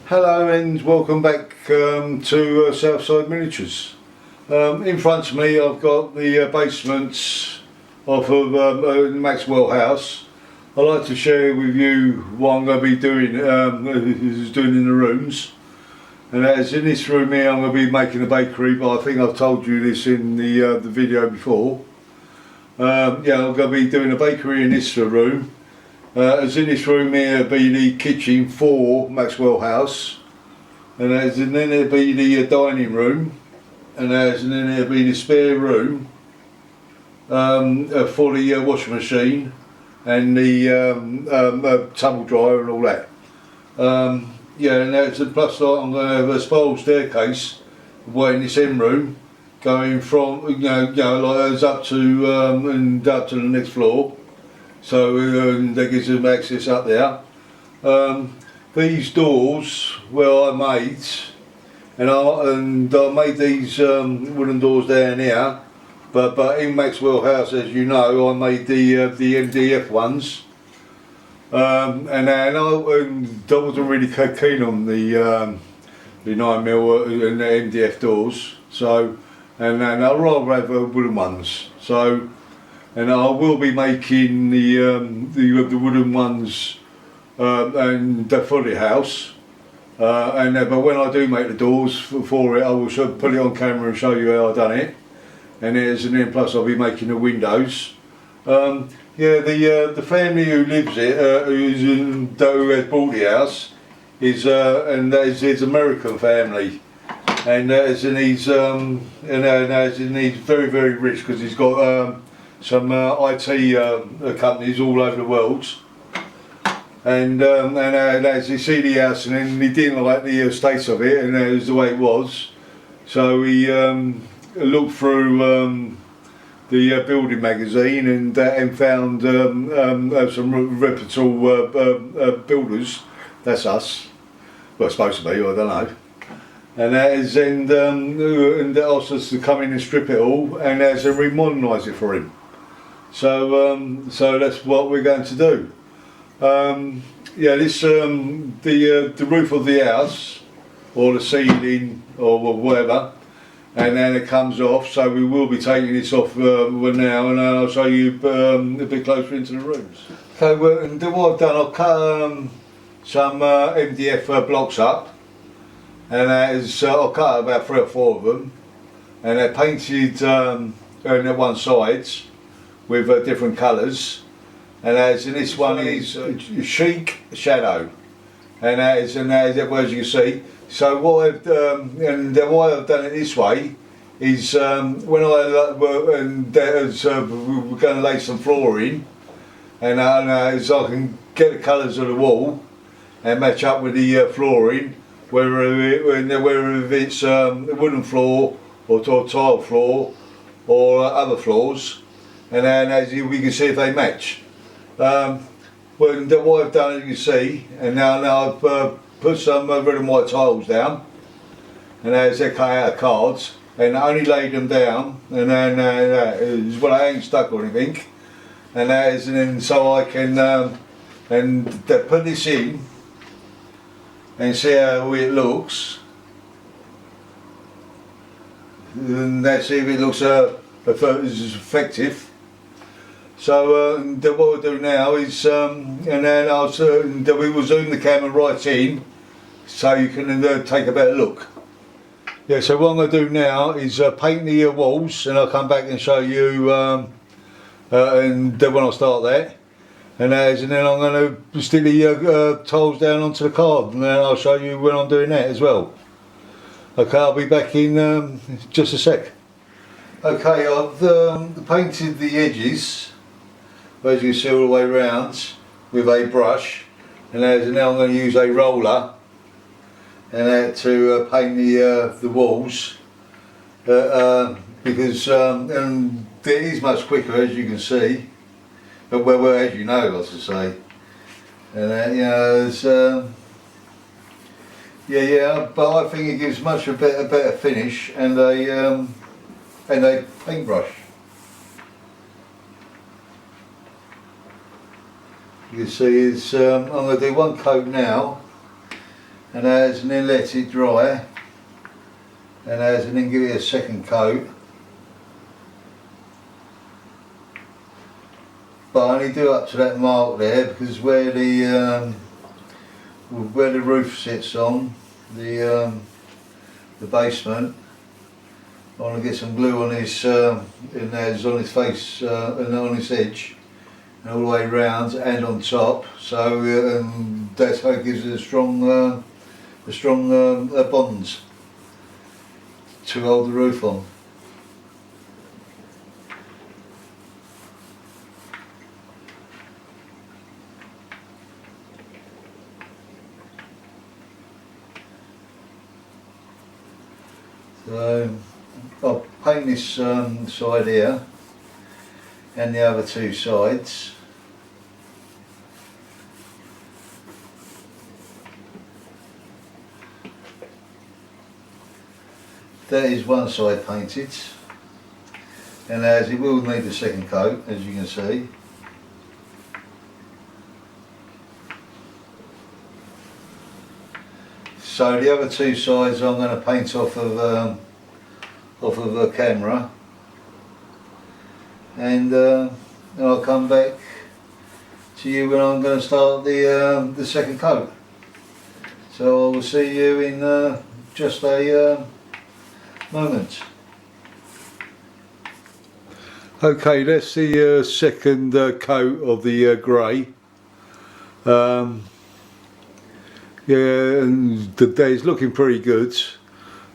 Hello and welcome back to Southside Miniatures. In front of me I've got the basements off of Maxwell house. I'd like to share with you what I'm going to be doing, doing in the rooms. And as in this room here I'm going to be making a bakery, but I think I've told you this in the video before. Yeah, I'm going to be doing a bakery in this room. As in this room here be the kitchen for Maxwell house, and then there'll be the dining room, and then there'll be the spare room for the washing machine and the tumble dryer and all that. Yeah, and that's plus I'm going to have a spiral staircase in this end room going from like those up to and up to the next floor. So that gives them access up there. These doors, well, I made, and I made these wooden doors down here. But in Maxwell house, as you know, I made the MDF ones. And I wasn't really keen on the 9mm and the MDF doors. So, and I'd rather have wooden ones. So. And I will be making the wooden ones and for the house. But when I do make the doors for it, I will put it on camera and show you how I've done it. And then plus I'll be making the windows. Yeah, the family who lives here, who has bought the house, is it's American family, and he's very very rich because he's got. Some IT companies all over the world, and as you see the house, and then he didn't like the state of it, and that was the way it was. So he looked through the building magazine and found some reputable builders. That's us. Well, supposed to be. I don't know. And asked us to come in and strip it all and remodernise it for him. So that's what we're going to do. Yeah, this the roof of the house, or the ceiling, or whatever, and then it comes off. So we will be taking this off now, and I'll show you a bit closer into the rooms. Okay, and what I've done, I've cut some MDF blocks up, and I'll cut about 3 or 4 of them, and they're painted on the one sides with different colours, and as in this one is chic shadow, and as you can see. So what I've why I've done it this way is when we're going to lay some flooring, and as I can get the colours of the wall and match up with the flooring, whether it's a wooden floor or tile floor or other floors. And then we can see if they match. What I've done, as you can see, and now I've put some red and white tiles down, and as they're cut out of cards, and I only laid them down, and then I ain't stuck or anything, and then so I can put this in and see how it looks, and let's see if it looks effective. So what we'll do now is, and then we will zoom the camera right in, so you can take a better look. Yeah. So what I'm going to do now is paint the walls, and I'll come back and show you, and when I start that, and then I'm going to stick the tiles down onto the card, and then I'll show you when I'm doing that as well. Okay, I'll be back in just a sec. Okay, I've painted the edges, as you can see, all the way round with a brush, and now I'm going to use a roller and to paint the walls, because and it is much quicker, as you can see, but well, as you know, as I say, and it's yeah, but I think it gives much a better finish and a paintbrush. You can see it's, I'm going to do one coat now, and then let it dry, and then give it a second coat. But I only do up to that mark there, because where the roof sits on the basement, I want to get some glue on his on his face and on his edge, and all the way round and on top. So that's how it gives it a strong bonds to hold the roof on. So I'll paint this side here and the other two sides. That is one side painted, and as it will need a second coat, as you can see. So the other two sides I'm going to paint off of a camera, and I'll come back to you when I'm going to start the second coat. So I will see you in just a moment. Okay, that's the second coat of the grey. Yeah, and the day's looking pretty good.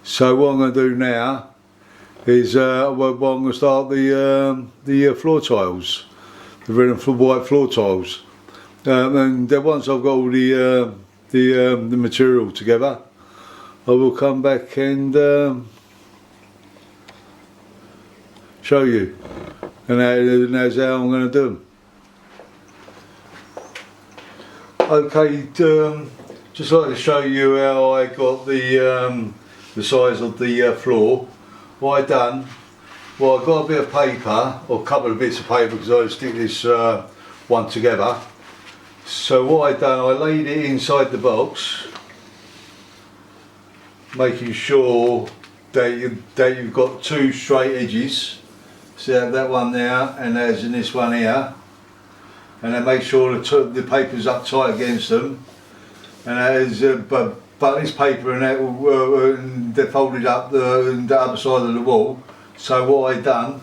So what I'm going to do now is I'm going to start the floor tiles, the red and white floor tiles. And then once I've got all the material together, I will come back and show you, and that's how I'm going to do them. Okay, just like to show you how I got the size of the floor. What I done, well, I got a bit of paper, or a couple of bits of paper, because I stick this one together. So what I done, I laid it inside the box, making sure that you've got two straight edges. So that one there, and there's in this one here, and then make sure the paper's up tight against them. And as but this paper and that they're folded up the other side of the wall. So what I done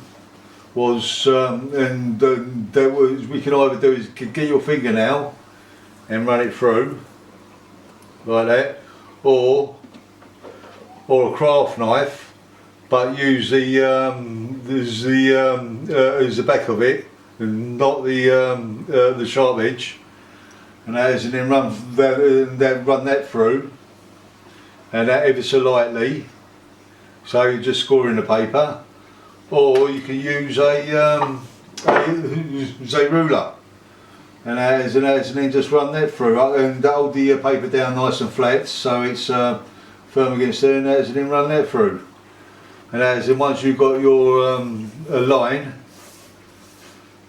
was, that was, we can either do is get your fingernail and run it through like that, or a craft knife, but use the as the back of it, and not the sharp edge. And then run that through, and that ever so lightly, so you're just scoring the paper, or you can use a ruler, and then just run that through, and hold the paper down nice and flat so it's firm against there, and then run that through, and then once you've got your line,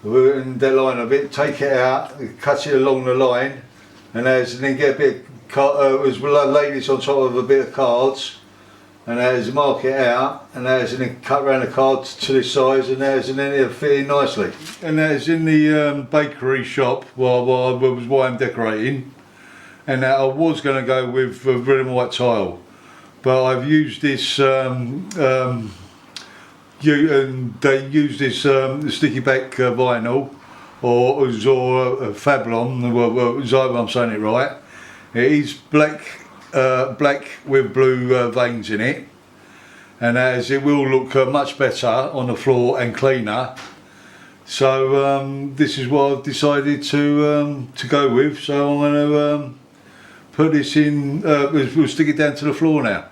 and that line of it, take it out, cut it along the line, and then get a bit lay this on top of a bit of cards, and mark it out, and then cut around the cards to this size, and then it'll fit in nicely. And that's in the bakery shop while I'm decorating, and I was going to go with red and white tile, but I've used this they use this sticky back vinyl, or Fablon, as I'm saying it right. It is black with blue veins in it, and as it will look much better on the floor and cleaner. So this is what I've decided to go with. So I'm going to put this in. We'll stick it down to the floor now.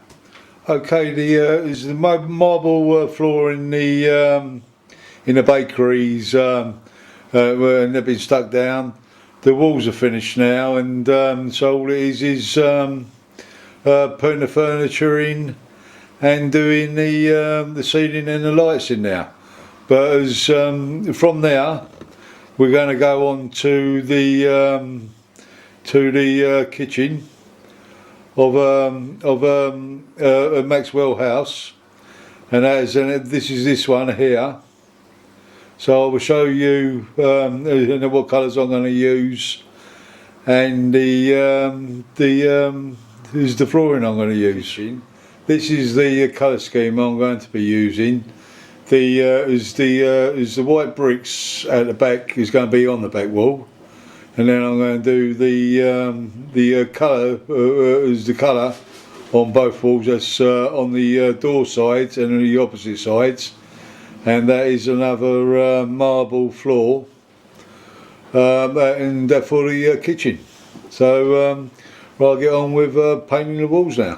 Okay, is the marble floor in the bakeries, and they've been stuck down. The walls are finished now, and so all it is putting the furniture in and doing the ceiling and the lights in there. But as from there, we're going to go on to the kitchen. a Maxwell house, and this is this one here. So I will show you what colours I'm going to use, and is the flooring I'm going to use. This is the colour scheme I'm going to be using. Is the white bricks at the back is going to be on the back wall, and then I'm going to do the colour is the colour on both walls. That's on the door sides and on the opposite sides, and that is another marble floor, and for the kitchen. So I'll get on with painting the walls now.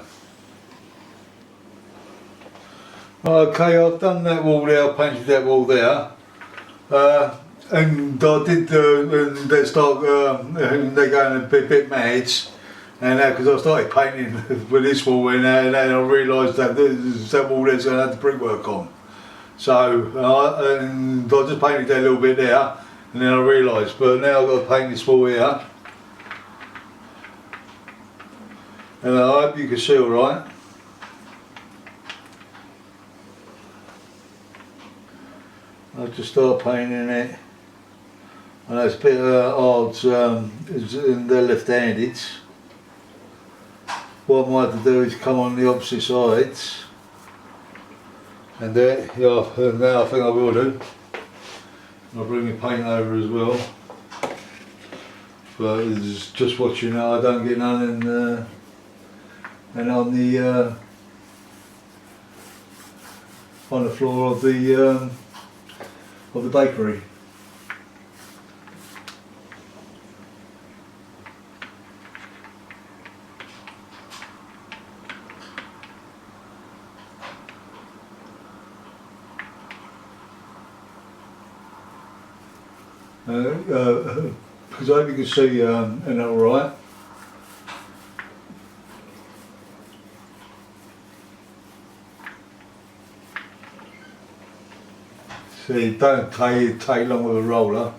Okay, I've done that wall there, I painted that wall there, and I did, and they start, they're going a bit mad, and because I started painting with this wall, and then I realised that that wall there's going to have the brickwork on. So, and I just painted that little bit there, and then I realised, but now I've got to paint this wall here, and I hope you can see alright. I'll just start painting it. I know it's a bit hard, and they're left-handed. What I might have to do is come on the opposite sides, and there, yeah, now I think I will do. I'll bring my paint over as well. But it's just watching now, I don't get none and on the floor of the bakery. Because I hope you can see and alright. See, don't take long with a roller.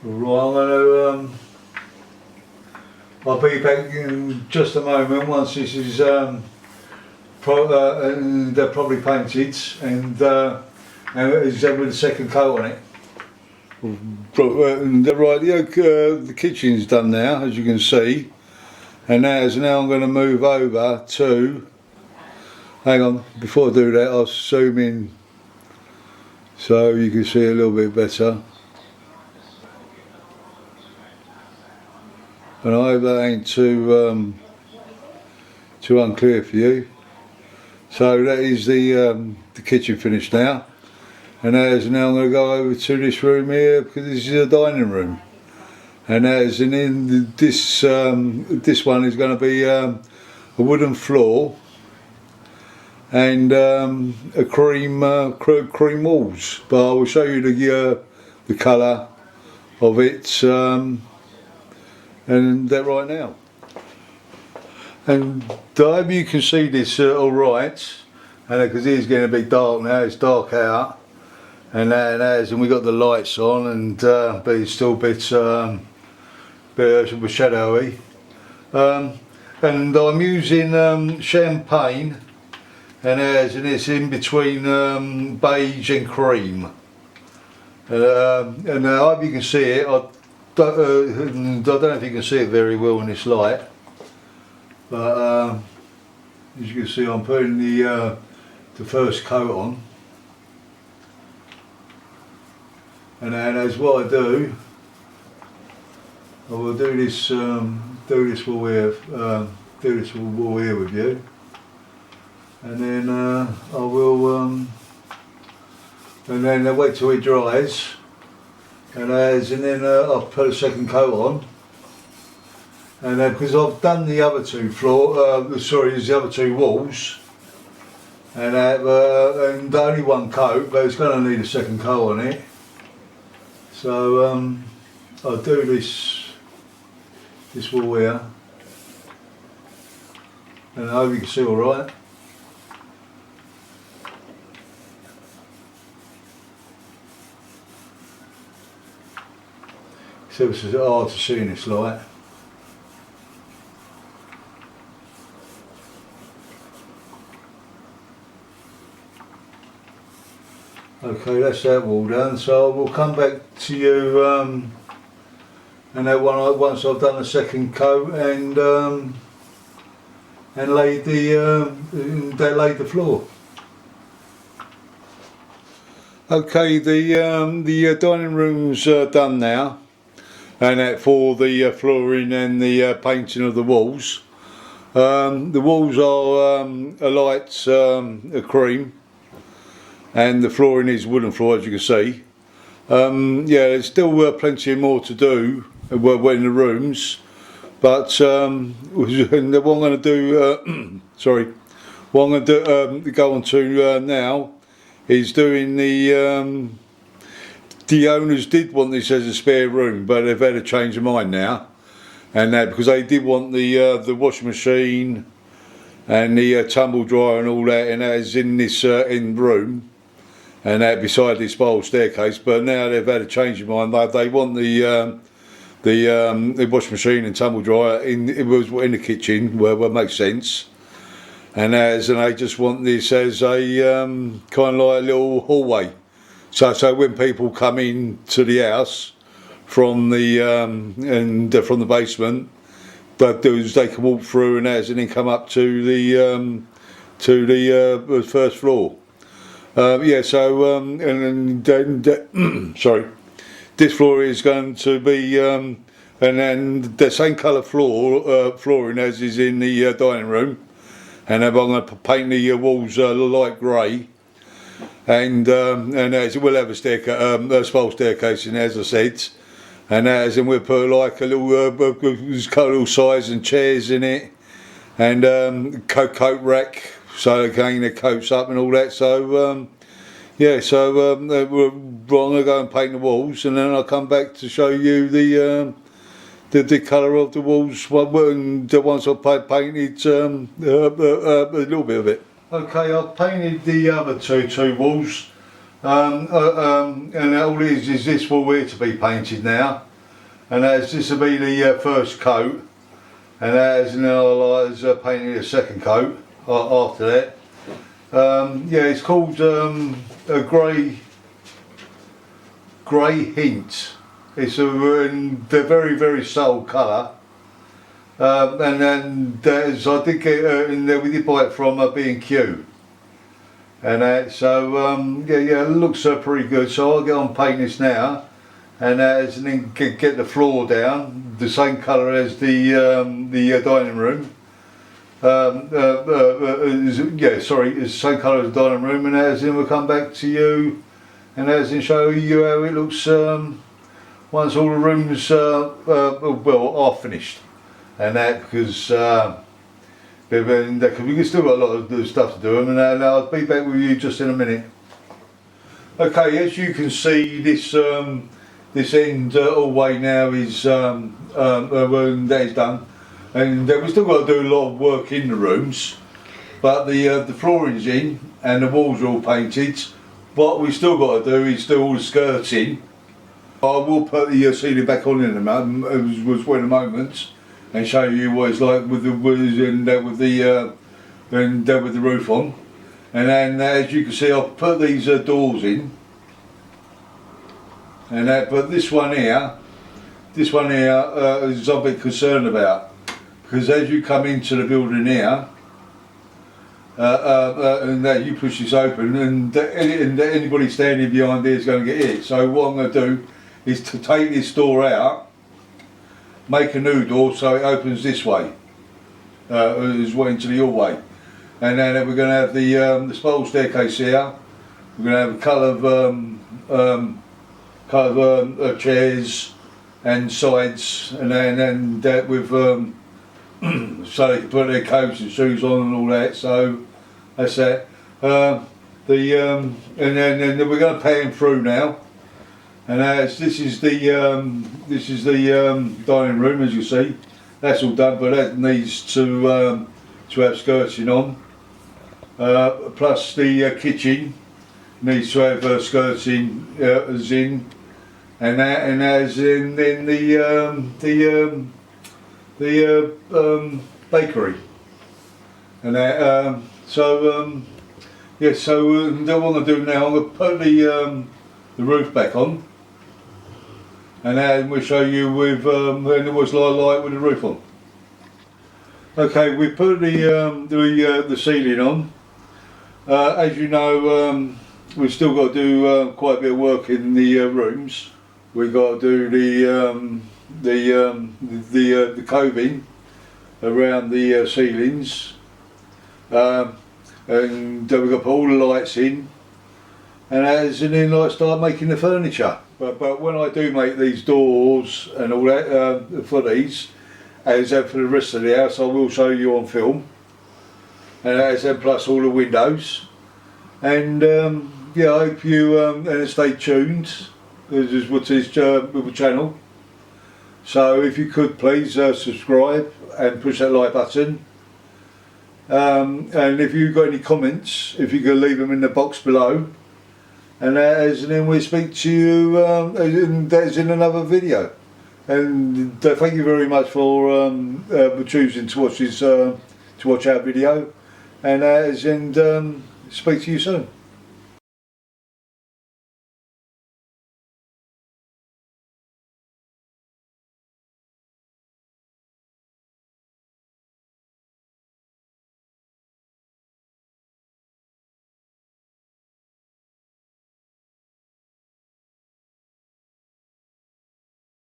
Right, I'll be back in just a moment once this is and they're probably painted and is with the second coat on it. Right, the kitchen's done now, as you can see, and now I'm going to move over to. Hang on, before I do that, I'll zoom in so you can see a little bit better. And I hope that ain't too unclear for you. So that is the kitchen finished now. And now I'm going to go over to this room here because this is a dining room. And as in this one is going to be a wooden floor and a cream walls. But I will show you the colour of it and that right now. And I hope you can see this all right. And because it is getting a bit dark now, it's dark out. And we got the lights on, and but it's still a bit shadowy. And I'm using champagne, and it's in between beige and cream. And I hope you can see it. I don't know if you can see it very well in this light, but as you can see, I'm putting the first coat on. And as what I do, I will do this wall here with you, and then I will and then I wait till it dries, and then I'll put a second coat on, and because I've done the other two the other two walls, and only one coat, but it's going to need a second coat on it. So I'll do this wall here, and I hope you can see all right. So it's hard to see in this light. Okay, that's that wall done. So we'll come back to you, and that once I've done the second coat and laid the floor. Okay, the dining room's done now, and that for the flooring and the painting of the walls. The walls are a light a cream, and the flooring is wooden floor, as you can see. Yeah, there's still plenty more to do in the rooms, but what I'm going to do, sorry, what I'm going to go on to now is doing the owners did want this as a spare room, but they've had a change of mind now, and that because they did want the washing machine and the tumble dryer and all that, and that is in this in room, and that beside this spiral staircase. But now they've had a change of mind. They want the washing machine and tumble dryer in the kitchen where it makes sense. And they just want this as a kind of like a little hallway. So when people come in to the house from the from the basement, but they can walk through and then come up to the first floor. Yeah. So and then sorry, this floor is going to be and then the same colour flooring as is in the dining room. And I'm going to paint the walls light grey, and as we'll have a spiral staircase in there, as I said, and we'll put like a little size and chairs in it, and coat rack so they can hang their coats up and all that. So yeah, so I'm going to go and paint the walls, and then I'll come back to show you the colour of the walls, and once I've painted a little bit of it. Okay, I've painted the other two walls, and all it is this wall here to be painted now, and this will be the first coat, and as now I've painted a second coat after that. Yeah, it's called a grey hint. It's the very, very subtle colour, and then I did get we did buy it from B&Q, and so yeah, it looks pretty good. So I'll get on painting this now, and then get the floor down the same colour as the dining room. Yeah, sorry, it's the same colour as the dining room, and then we'll come back to you, and then show you how it looks. Once all the rooms are finished, and that because we still got a lot of stuff to do, and I'll be back with you just in a minute. Okay, as you can see, this end hallway now is that is done, and we've still got to do a lot of work in the rooms, but the flooring's in and the walls are all painted. What we still got to do is do all the skirting. I will put the ceiling back on in a moment, and show you what it's like with the roof on. And then, as you can see, I've put these doors in, and but this one here is I'm a bit concerned about, because as you come into the building here, and you push this open, and anybody standing behind there is going to get hit. So what I'm going to do is to take this door out, make a new door so it opens this way, into the hallway, and then we're going to have the spiral staircase here. We're going to have a couple of chairs and sides, and then that with so they can put their coats and shoes on and all that. So that's that. And then we're going to pay him through now. And this is the dining room, as you see. That's all done, but that needs to have skirting on. Plus the kitchen needs to have skirting as in, and as in then the bakery. And that, Yeah, so what I'm going to do now, I'm going to put the roof back on, and then we'll show you with when it was like with the roof on. Okay, we put the ceiling on. As you know, we've still got to do quite a bit of work in the rooms. We've got to do the coving around the ceilings, and we've got to put all the lights in, and then like start making the furniture. But when I do make these doors and all that for these, as for the rest of the house, I will show you on film, and as plus all the windows. And yeah, I hope you and stay tuned to this channel. So if you could please subscribe and push that like button. And if you've got any comments, if you could leave them in the box below. And then we'll speak to you that's in another video. And thank you very much for choosing to watch this, to watch our video. And speak to you soon.